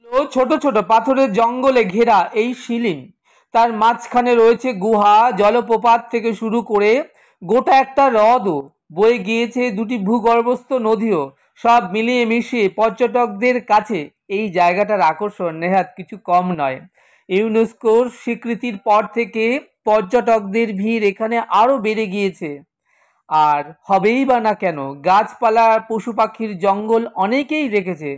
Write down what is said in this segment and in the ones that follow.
ও ছোট ছোট পাথরের জঙ্গলে ঘেরা এই শিলিং, তার মাঝখানে রয়েছে গুহা, জলপ্রপাত থেকে শুরু করে গোটা একটা হ্রদও, বয়ে গিয়েছে দুটি ভূগর্ভস্থ নদীও। সব মিলিয়ে মিশিয়ে পর্যটকদের কাছে এই জায়গাটার আকর্ষণ নেহাত কিছু কম নয়। ইউনেস্কোর স্বীকৃতির পর থেকে পর্যটকদের ভিড় এখানে আরও বেড়ে গিয়েছে। আর হবেই বা না কেন, গাছপালা পশু পাখির জঙ্গল অনেকেই দেখেছে,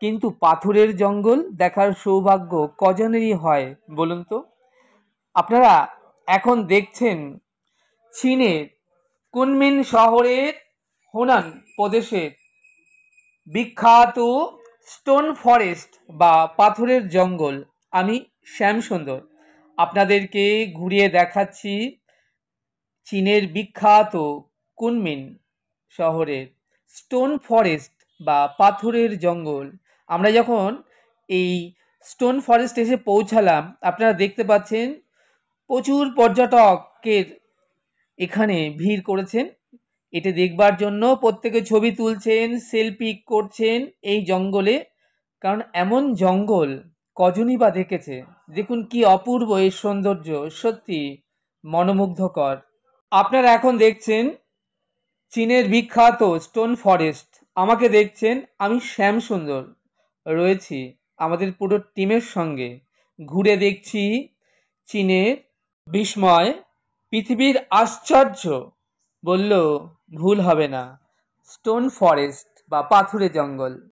কিন্তু পাথরের জঙ্গল দেখার সৌভাগ্য কজনেরই হয় বলুন তো। আপনারা এখন দেখছেন চীনের কুনমিন শহরের হোনান প্রদেশের বিখ্যাত স্টোন ফরেস্ট বা পাথরের জঙ্গল। আমি শ্যামসুন্দর আপনাদেরকে ঘুরিয়ে দেখাচ্ছি চীনের বিখ্যাত কুনমিন শহরের স্টোন ফরেস্ট বা পাথরের জঙ্গল। আমরা যখন এই স্টোন ফরেস্ট এসে পৌঁছালাম, আপনারা দেখতে পাচ্ছেন প্রচুর পর্যটকের এখানে ভিড় করেছেন। এটা দেখবার জন্য প্রত্যেকে ছবি তুলছেন, সেলফি করছেন এই জঙ্গলে। কারণ এমন জঙ্গল কজনই বা দেখেছে। দেখুন কি অপূর্ব এই সৌন্দর্য, সত্যি মনোমুগ্ধকর। আপনারা এখন দেখছেন চীনের বিখ্যাত স্টোন ফরেস্ট। আমাকে দেখছেন, আমি শ্যামসুন্দর রয়েছি আমাদের পুরো টিমের সঙ্গে। ঘুরে দেখছি চীনের বিস্ময়, পৃথিবীর আশ্চর্য বললেও ভুল হবে না, স্টোন ফরেস্ট বা পাথুরে জঙ্গল।